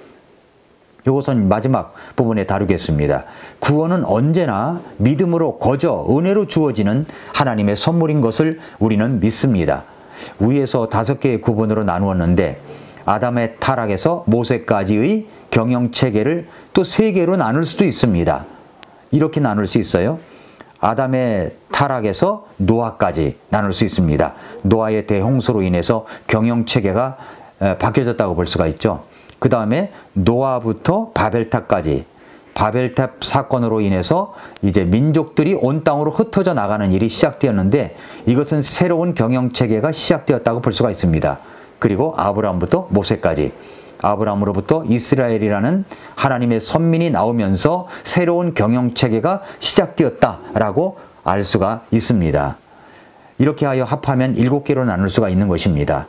이것은 마지막 부분에 다루겠습니다. 구원은 언제나 믿음으로 거저 은혜로 주어지는 하나님의 선물인 것을 우리는 믿습니다. 위에서 5개의 구분으로 나누었는데 아담의 타락에서 모세까지의 경영체계를 또 3개로 나눌 수도 있습니다. 이렇게 나눌 수 있어요. 아담의 타락에서 노아까지 나눌 수 있습니다. 노아의 대홍수로 인해서 경영체계가 바뀌어졌다고 볼 수가 있죠. 그 다음에 노아부터 바벨탑까지, 바벨탑 사건으로 인해서 이제 민족들이 온 땅으로 흩어져 나가는 일이 시작되었는데 이것은 새로운 경영체계가 시작되었다고 볼 수가 있습니다. 그리고 아브라함부터 모세까지, 아브라함으로부터 이스라엘이라는 하나님의 선민이 나오면서 새로운 경영체계가 시작되었다라고 알 수가 있습니다. 이렇게 하여 합하면 7개로 나눌 수가 있는 것입니다.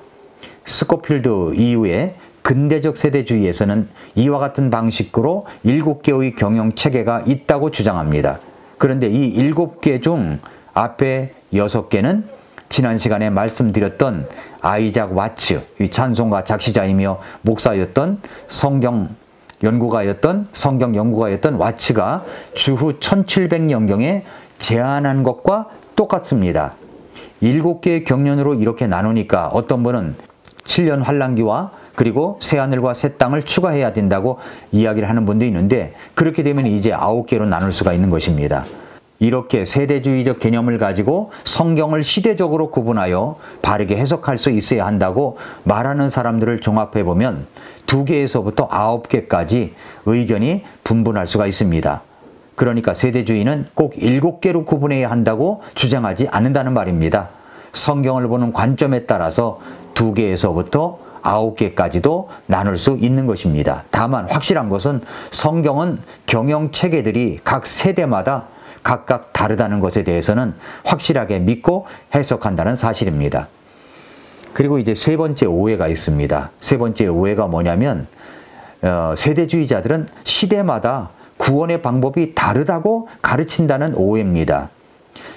스코필드 이후에 근대적 세대주의에서는 이와 같은 방식으로 7개의 경영체계가 있다고 주장합니다. 그런데 이 7개 중 앞에 6개는 지난 시간에 말씀드렸던 아이작 와츠, 찬송가 작시자이며 목사였던 성경 연구가였던 와츠가 주후 1700년경에 제안한 것과 똑같습니다. 7개의 경륜으로 이렇게 나누니까 어떤 분은 7년 환란기와 그리고 새하늘과 새 땅을 추가해야 된다고 이야기를 하는 분도 있는데 그렇게 되면 이제 9개로 나눌 수가 있는 것입니다. 이렇게 세대주의적 개념을 가지고 성경을 시대적으로 구분하여 바르게 해석할 수 있어야 한다고 말하는 사람들을 종합해보면 2개에서부터 9개까지 의견이 분분할 수가 있습니다. 그러니까 세대주의는 꼭 7개로 구분해야 한다고 주장하지 않는다는 말입니다. 성경을 보는 관점에 따라서 2개에서부터 9개까지도 나눌 수 있는 것입니다. 다만 확실한 것은 성경은 경영체계들이 각 세대마다 각각 다르다는 것에 대해서는 확실하게 믿고 해석한다는 사실입니다. 그리고 이제 세 번째 오해가 있습니다. 세 번째 오해가 뭐냐면 세대주의자들은 시대마다 구원의 방법이 다르다고 가르친다는 오해입니다.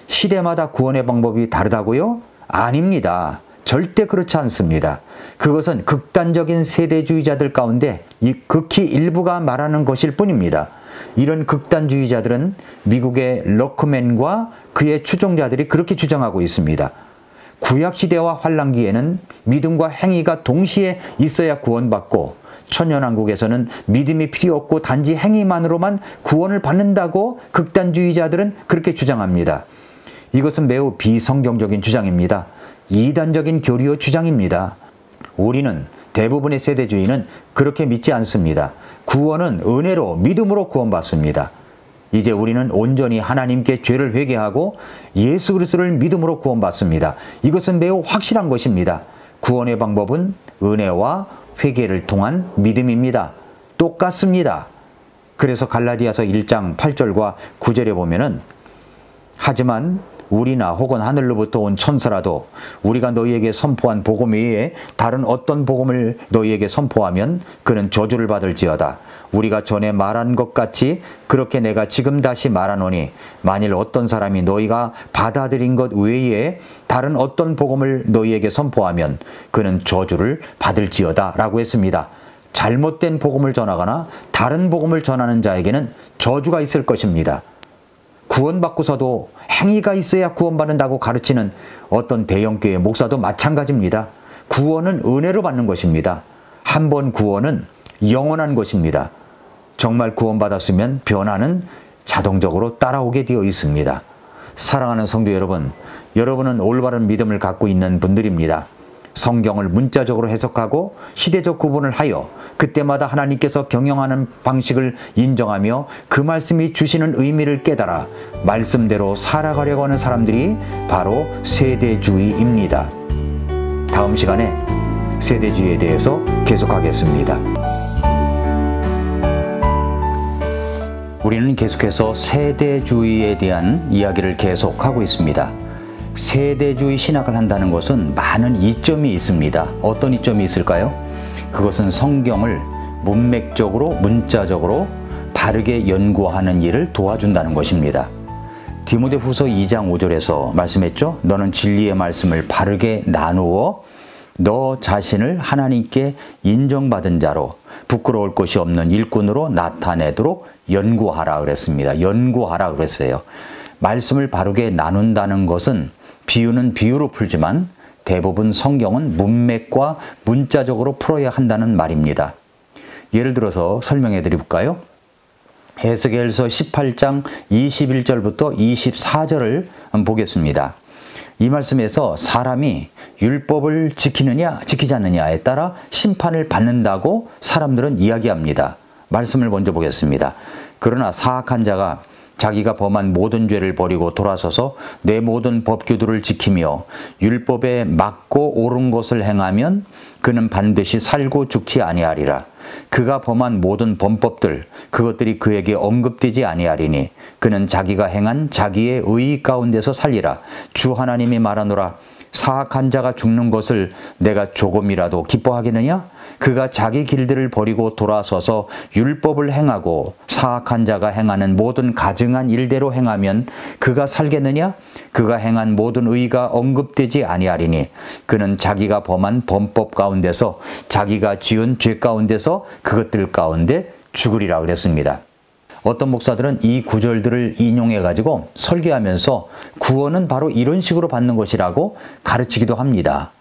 시대마다 구원의 방법이 다르다고요? 아닙니다. 절대 그렇지 않습니다. 그것은 극단적인 세대주의자들 가운데 극히 일부가 말하는 것일 뿐입니다. 이런 극단주의자들은 미국의 럭크맨과 그의 추종자들이 그렇게 주장하고 있습니다. 구약시대와 환란기에는 믿음과 행위가 동시에 있어야 구원받고 천연왕국에서는 믿음이 필요 없고 단지 행위만으로만 구원을 받는다고 극단주의자들은 그렇게 주장합니다. 이것은 매우 비성경적인 주장입니다. 이단적인 교리의 주장입니다. 우리는 대부분의 세대주의는 그렇게 믿지 않습니다. 구원은 은혜로 믿음으로 구원받습니다. 이제 우리는 온전히 하나님께 죄를 회개하고 예수 그리스도를 믿음으로 구원받습니다. 이것은 매우 확실한 것입니다. 구원의 방법은 은혜와 회개를 통한 믿음입니다. 똑같습니다. 그래서 갈라디아서 1장 8절과 9절에 보면은 하지만 우리나 혹은 하늘로부터 온 천사라도 우리가 너희에게 선포한 복음 외에 다른 어떤 복음을 너희에게 선포하면 그는 저주를 받을지어다. 우리가 전에 말한 것 같이 그렇게 내가 지금 다시 말하노니 만일 어떤 사람이 너희가 받아들인 것 외에 다른 어떤 복음을 너희에게 선포하면 그는 저주를 받을지어다 라고 했습니다. 잘못된 복음을 전하거나 다른 복음을 전하는 자에게는 저주가 있을 것입니다. 구원받고서도 행위가 있어야 구원받는다고 가르치는 어떤 대형교회 목사도 마찬가지입니다. 구원은 은혜로 받는 것입니다. 한 번 구원은 영원한 것입니다. 정말 구원받았으면 변화는 자동적으로 따라오게 되어 있습니다. 사랑하는 성도 여러분, 여러분은 올바른 믿음을 갖고 있는 분들입니다. 성경을 문자적으로 해석하고 시대적 구분을 하여 그때마다 하나님께서 경영하는 방식을 인정하며 그 말씀이 주시는 의미를 깨달아 말씀대로 살아가려고 하는 사람들이 바로 세대주의입니다. 다음 시간에 세대주의에 대해서 계속하겠습니다. 우리는 계속해서 세대주의에 대한 이야기를 계속하고 있습니다. 세대주의 신학을 한다는 것은 많은 이점이 있습니다. 어떤 이점이 있을까요? 그것은 성경을 문맥적으로 문자적으로 바르게 연구하는 일을 도와준다는 것입니다. 디모데후서 2장 5절에서 말씀했죠. 너는 진리의 말씀을 바르게 나누어 너 자신을 하나님께 인정받은 자로 부끄러울 것이 없는 일꾼으로 나타내도록 연구하라 그랬습니다. 연구하라 그랬어요. 말씀을 바르게 나눈다는 것은 비유는 비유로 풀지만 대부분 성경은 문맥과 문자적으로 풀어야 한다는 말입니다. 예를 들어서 설명해 드릴까요? 에스겔서 18장 21절부터 24절을 보겠습니다. 이 말씀에서 사람이 율법을 지키느냐 지키지 않느냐에 따라 심판을 받는다고 사람들은 이야기합니다. 말씀을 먼저 보겠습니다. 그러나 사악한 자가 자기가 범한 모든 죄를 버리고 돌아서서 내 모든 법규들을 지키며 율법에 맞고 옳은 것을 행하면 그는 반드시 살고 죽지 아니하리라. 그가 범한 모든 범법들 그것들이 그에게 언급되지 아니하리니 그는 자기가 행한 자기의 의 가운데서 살리라. 주 하나님이 말하노라. 사악한 자가 죽는 것을 내가 조금이라도 기뻐하겠느냐? 그가 자기 길들을 버리고 돌아서서 율법을 행하고 사악한 자가 행하는 모든 가증한 일대로 행하면 그가 살겠느냐? 그가 행한 모든 의가 언급되지 아니하리니 그는 자기가 범한 범법 가운데서 자기가 지은 죄 가운데서 그것들 가운데 죽으리라 그랬습니다. 어떤 목사들은 이 구절들을 인용해 가지고 설교하면서 구원은 바로 이런 식으로 받는 것이라고 가르치기도 합니다.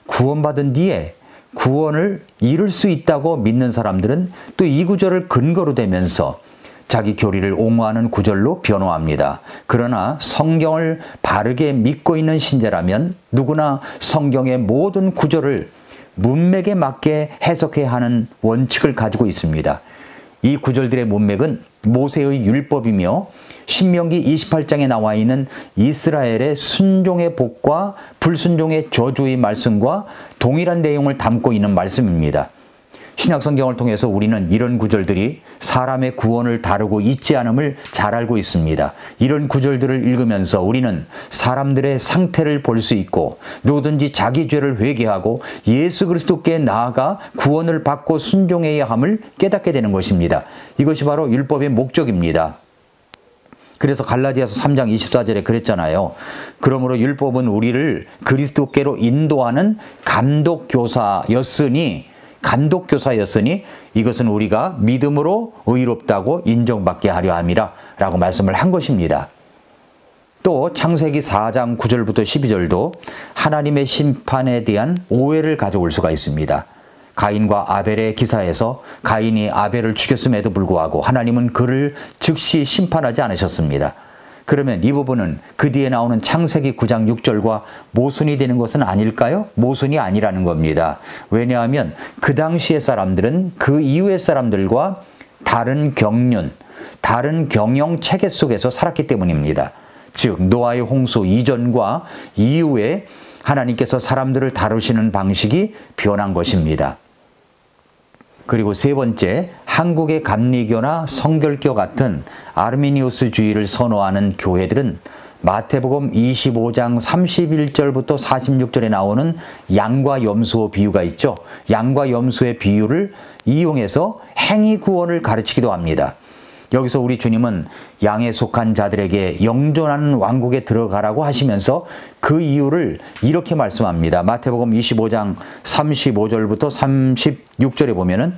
구원받은 뒤에 구원을 이룰 수 있다고 믿는 사람들은 또 이 구절을 근거로 대면서 자기 교리를 옹호하는 구절로 변호합니다. 그러나 성경을 바르게 믿고 있는 신자라면 누구나 성경의 모든 구절을 문맥에 맞게 해석해야 하는 원칙을 가지고 있습니다. 이 구절들의 문맥은 모세의 율법이며 신명기 28장에 나와 있는 이스라엘의 순종의 복과 불순종의 저주의 말씀과 동일한 내용을 담고 있는 말씀입니다. 신약 성경을 통해서 우리는 이런 구절들이 사람의 구원을 다루고 있지 않음을 잘 알고 있습니다. 이런 구절들을 읽으면서 우리는 사람들의 상태를 볼 수 있고 누구든지 자기 죄를 회개하고 예수 그리스도께 나아가 구원을 받고 순종해야 함을 깨닫게 되는 것입니다. 이것이 바로 율법의 목적입니다. 그래서 갈라디아서 3장 24절에 그랬잖아요. 그러므로 율법은 우리를 그리스도께로 인도하는 감독교사였으니 이것은 우리가 믿음으로 의롭다고 인정받게 하려 함이라 라고 말씀을 한 것입니다. 또 창세기 4장 9절부터 12절도 하나님의 심판에 대한 오해를 가져올 수가 있습니다. 가인과 아벨의 기사에서 가인이 아벨을 죽였음에도 불구하고 하나님은 그를 즉시 심판하지 않으셨습니다. 그러면 이 부분은 그 뒤에 나오는 창세기 9장 6절과 모순이 되는 것은 아닐까요? 모순이 아니라는 겁니다. 왜냐하면 그 당시의 사람들은 그 이후의 사람들과 다른 경륜, 다른 경영 체계 속에서 살았기 때문입니다. 즉 노아의 홍수 이전과 이후에 하나님께서 사람들을 다루시는 방식이 변한 것입니다. 그리고 세 번째, 한국의 감리교나 성결교 같은 아르미니우스주의를 선호하는 교회들은 마태복음 25장 31절부터 46절에 나오는 양과 염소 비유가 있죠. 양과 염소의 비유를 이용해서 행위 구원을 가르치기도 합니다. 여기서 우리 주님은 양에 속한 자들에게 영존하는 왕국에 들어가라고 하시면서 그 이유를 이렇게 말씀합니다. 마태복음 25장 35절부터 36절에 보면은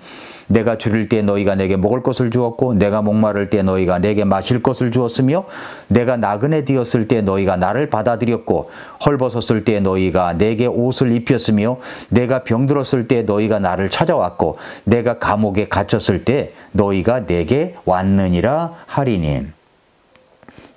내가 줄일 때 너희가 내게 먹을 것을 주었고 내가 목마를 때 너희가 내게 마실 것을 주었으며 내가 나그네 되었을 때 너희가 나를 받아들였고 헐벗었을 때 너희가 내게 옷을 입혔으며 내가 병들었을 때 너희가 나를 찾아왔고 내가 감옥에 갇혔을 때 너희가 내게 왔느니라 하리니.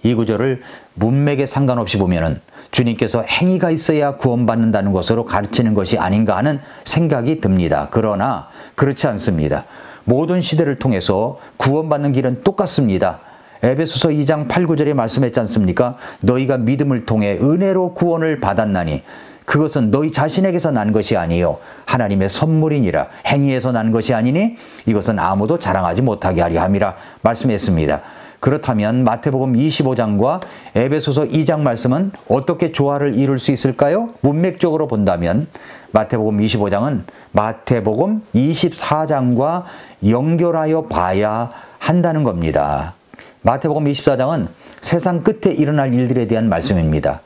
이 구절을 문맥에 상관없이 보면은 주님께서 행위가 있어야 구원받는다는 것으로 가르치는 것이 아닌가 하는 생각이 듭니다. 그러나 그렇지 않습니다. 모든 시대를 통해서 구원받는 길은 똑같습니다. 에베소서 2장 8, 9절에 말씀했지 않습니까? 너희가 믿음을 통해 은혜로 구원을 받았나니 그것은 너희 자신에게서 난 것이 아니요 하나님의 선물이니라. 행위에서 난 것이 아니니 이것은 아무도 자랑하지 못하게 하려 함이라 말씀했습니다. 그렇다면 마태복음 25장과 에베소서 2장 말씀은 어떻게 조화를 이룰 수 있을까요? 문맥적으로 본다면 마태복음 25장은 마태복음 24장과 연결하여 봐야 한다는 겁니다. 마태복음 24장은 세상 끝에 일어날 일들에 대한 말씀입니다.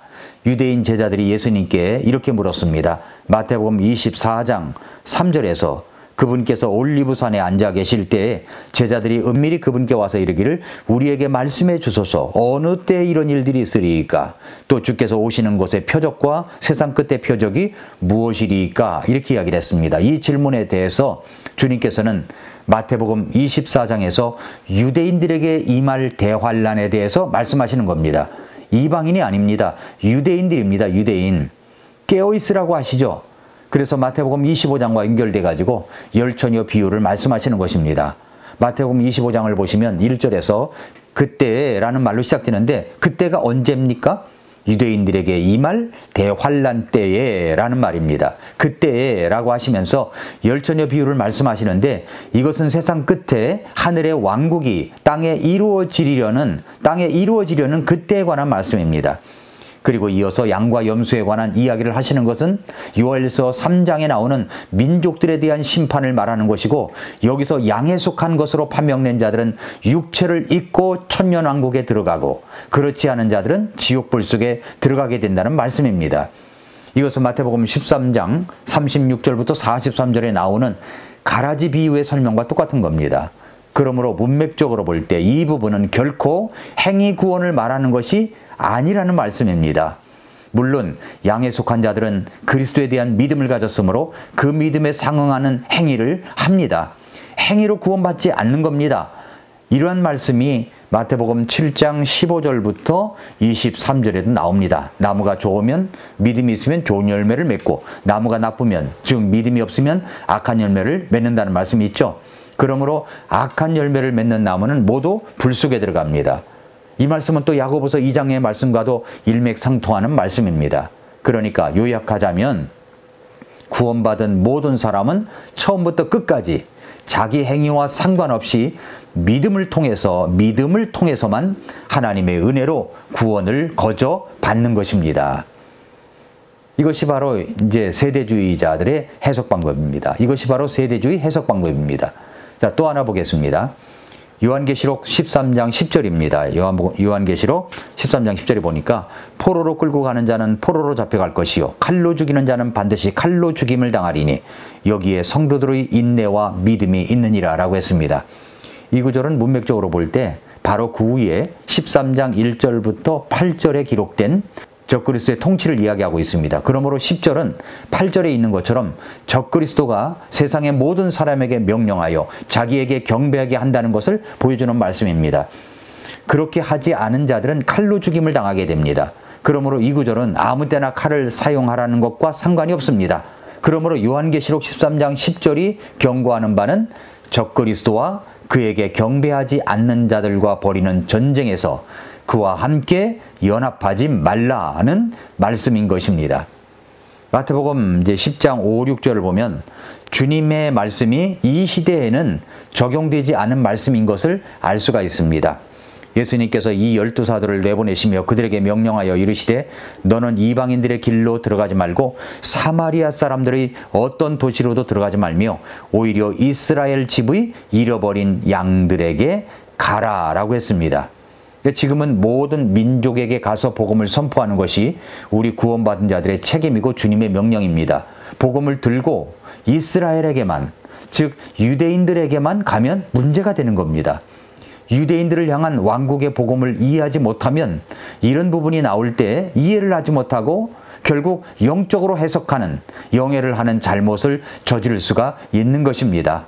유대인 제자들이 예수님께 이렇게 물었습니다. 마태복음 24장 3절에서 그분께서 올리브산에 앉아 계실 때에 제자들이 은밀히 그분께 와서 이르기를 우리에게 말씀해 주소서 어느 때 이런 일들이 있으리이까 또 주께서 오시는 곳의 표적과 세상 끝의 표적이 무엇이리이까 이렇게 이야기를 했습니다. 이 질문에 대해서 주님께서는 마태복음 24장에서 유대인들에게 임할 대환란에 대해서 말씀하시는 겁니다. 이방인이 아닙니다. 유대인들입니다. 유대인. 깨어있으라고 하시죠. 그래서 마태복음 25장과 연결돼 가지고 열처녀 비유를 말씀하시는 것입니다. 마태복음 25장을 보시면 1절에서 그때라는 말로 시작되는데 그때가 언제입니까? 유대인들에게 임할 대환란 때에 라는 말입니다. 그때에 라고 하시면서 열처녀 비유를 말씀하시는데 이것은 세상 끝에 하늘의 왕국이 땅에 이루어지려는 그때에 관한 말씀입니다. 그리고 이어서 양과 염소에 관한 이야기를 하시는 것은 요엘서 3장에 나오는 민족들에 대한 심판을 말하는 것이고 여기서 양에 속한 것으로 판명된 자들은 육체를 입고 천년왕국에 들어가고 그렇지 않은 자들은 지옥불 속에 들어가게 된다는 말씀입니다. 이것은 마태복음 13장 36절부터 43절에 나오는 가라지 비유의 설명과 똑같은 겁니다. 그러므로 문맥적으로 볼 때 이 부분은 결코 행위 구원을 말하는 것이 아니라는 말씀입니다. 물론 양에 속한 자들은 그리스도에 대한 믿음을 가졌으므로 그 믿음에 상응하는 행위를 합니다. 행위로 구원받지 않는 겁니다. 이러한 말씀이 마태복음 7장 15절부터 23절에도 나옵니다. 나무가 좋으면 믿음이 있으면 좋은 열매를 맺고 나무가 나쁘면 즉 믿음이 없으면 악한 열매를 맺는다는 말씀이 있죠. 그러므로 악한 열매를 맺는 나무는 모두 불 속에 들어갑니다. 이 말씀은 또 야고보서 2장의 말씀과도 일맥상통하는 말씀입니다. 그러니까 요약하자면 구원받은 모든 사람은 처음부터 끝까지 자기 행위와 상관없이 믿음을 통해서만 하나님의 은혜로 구원을 거저 받는 것입니다. 이것이 바로 이제 세대주의자들의 해석 방법입니다. 이것이 바로 세대주의 해석 방법입니다. 자, 또 하나 보겠습니다. 요한계시록 13장 10절입니다. 요한계시록 13장 10절에 보니까 포로로 끌고 가는 자는 포로로 잡혀갈 것이요 칼로 죽이는 자는 반드시 칼로 죽임을 당하리니 여기에 성도들의 인내와 믿음이 있느니라 라고 했습니다. 이 구절은 문맥적으로 볼 때 바로 그 후에 13장 1절부터 8절에 기록된 적그리스도의 통치를 이야기하고 있습니다. 그러므로 10절은 8절에 있는 것처럼 적그리스도가 세상의 모든 사람에게 명령하여 자기에게 경배하게 한다는 것을 보여주는 말씀입니다. 그렇게 하지 않은 자들은 칼로 죽임을 당하게 됩니다. 그러므로 이 구절은 아무 때나 칼을 사용하라는 것과 상관이 없습니다. 그러므로 요한계시록 13장 10절이 경고하는 바는 적그리스도와 그에게 경배하지 않는 자들과 벌이는 전쟁에서 그와 함께 연합하지 말라는 말씀인 것입니다. 마태복음 이제 10장 5, 6절을 보면 주님의 말씀이 이 시대에는 적용되지 않은 말씀인 것을 알 수가 있습니다. 예수님께서 이 12사도를 내보내시며 그들에게 명령하여 이르시되 너는 이방인들의 길로 들어가지 말고 사마리아 사람들의 어떤 도시로도 들어가지 말며 오히려 이스라엘 집의 잃어버린 양들에게 가라라고 했습니다. 지금은 모든 민족에게 가서 복음을 선포하는 것이 우리 구원받은 자들의 책임이고 주님의 명령입니다. 복음을 들고 이스라엘에게만, 즉 유대인들에게만 가면 문제가 되는 겁니다. 유대인들을 향한 왕국의 복음을 이해하지 못하면 이런 부분이 나올 때 이해를 하지 못하고 결국 영적으로 해석하는, 영해를 하는 잘못을 저지를 수가 있는 것입니다.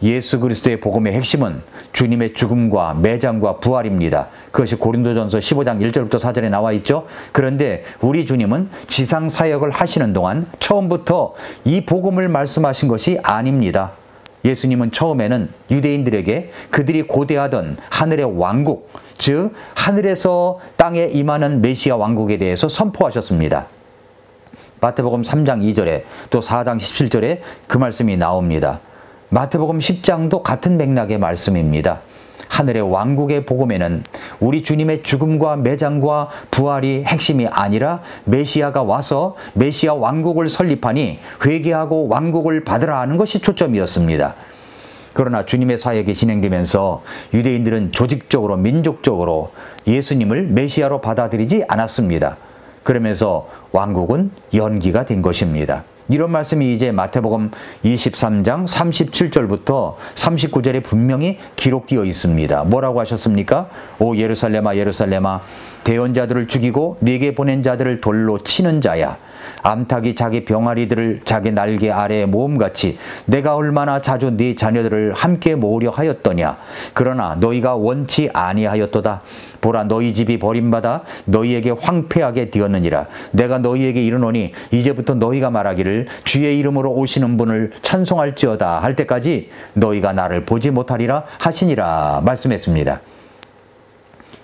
예수 그리스도의 복음의 핵심은 주님의 죽음과 매장과 부활입니다. 그것이 고린도전서 15장 1절부터 4절에 나와 있죠. 그런데 우리 주님은 지상 사역을 하시는 동안 처음부터 이 복음을 말씀하신 것이 아닙니다. 예수님은 처음에는 유대인들에게 그들이 고대하던 하늘의 왕국, 즉 하늘에서 땅에 임하는 메시아 왕국에 대해서 선포하셨습니다. 마태복음 3장 2절에 또 4장 17절에 그 말씀이 나옵니다. 마태복음 10장도 같은 맥락의 말씀입니다. 하늘의 왕국의 복음에는 우리 주님의 죽음과 매장과 부활이 핵심이 아니라 메시아가 와서 메시아 왕국을 설립하니 회개하고 왕국을 받으라 하는 것이 초점이었습니다. 그러나 주님의 사역이 진행되면서 유대인들은 조직적으로 민족적으로 예수님을 메시아로 받아들이지 않았습니다. 그러면서 왕국은 연기가 된 것입니다. 이런 말씀이 이제 마태복음 23장 37절부터 39절에 분명히 기록되어 있습니다. 뭐라고 하셨습니까? 오 예루살렘아 예루살렘아 대언자들을 죽이고 네게 보낸 자들을 돌로 치는 자야. 암탉이 자기 병아리들을 자기 날개 아래에 모음같이 내가 얼마나 자주 네 자녀들을 함께 모으려 하였더냐. 그러나 너희가 원치 아니하였도다. 보라 너희 집이 버림받아 너희에게 황폐하게 되었느니라. 내가 너희에게 이르노니 이제부터 너희가 말하기를 주의 이름으로 오시는 분을 찬송할지어다 할 때까지 너희가 나를 보지 못하리라 하시니라 말씀했습니다.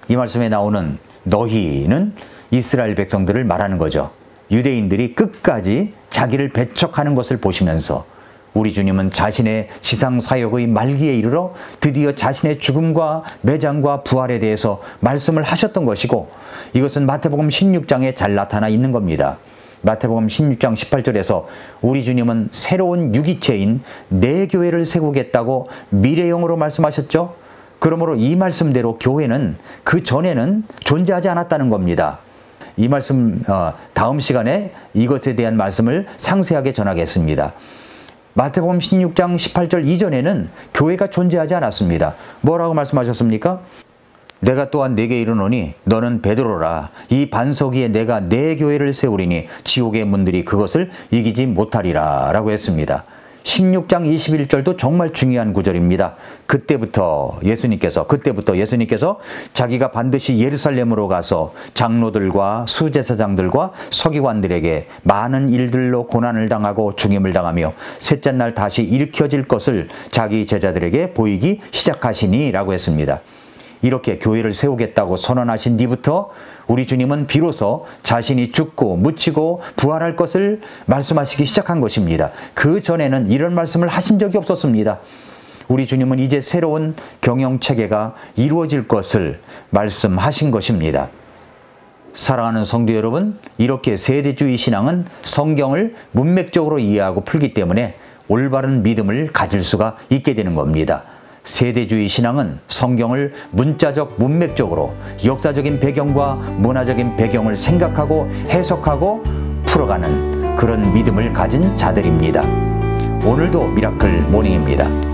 이 말씀에 나오는 너희는 이스라엘 백성들을 말하는 거죠. 유대인들이 끝까지 자기를 배척하는 것을 보시면서 우리 주님은 자신의 지상사역의 말기에 이르러 드디어 자신의 죽음과 매장과 부활에 대해서 말씀을 하셨던 것이고 이것은 마태복음 16장에 잘 나타나 있는 겁니다. 마태복음 16장 18절에서 우리 주님은 새로운 유기체인 내 교회를 세우겠다고 미래형으로 말씀하셨죠. 그러므로 이 말씀대로 교회는 그 전에는 존재하지 않았다는 겁니다. 이 말씀 다음 시간에 이것에 대한 말씀을 상세하게 전하겠습니다. 마태복음 16장 18절 이전에는 교회가 존재하지 않았습니다. 뭐라고 말씀하셨습니까? 내가 또한 네게 이르노니 너는 베드로라. 이 반석 위에 내가 내 교회를 세우리니 지옥의 문들이 그것을 이기지 못하리라 라고 했습니다. 16장 21절도 정말 중요한 구절입니다. 그때부터 예수님께서 자기가 반드시 예루살렘으로 가서 장로들과 수제사장들과 서기관들에게 많은 일들로 고난을 당하고 죽임을 당하며 셋째 날 다시 일으켜질 것을 자기 제자들에게 보이기 시작하시니 라고 했습니다. 이렇게 교회를 세우겠다고 선언하신 뒤부터 우리 주님은 비로소 자신이 죽고 묻히고 부활할 것을 말씀하시기 시작한 것입니다. 그 전에는 이런 말씀을 하신 적이 없었습니다. 우리 주님은 이제 새로운 경영체계가 이루어질 것을 말씀하신 것입니다. 사랑하는 성도 여러분, 이렇게 세대주의 신앙은 성경을 문맥적으로 이해하고 풀기 때문에 올바른 믿음을 가질 수가 있게 되는 겁니다. 세대주의 신앙은 성경을 문자적 문맥적으로 역사적인 배경과 문화적인 배경을 생각하고 해석하고 풀어가는 그런 믿음을 가진 자들입니다. 오늘도 미라클 모닝입니다.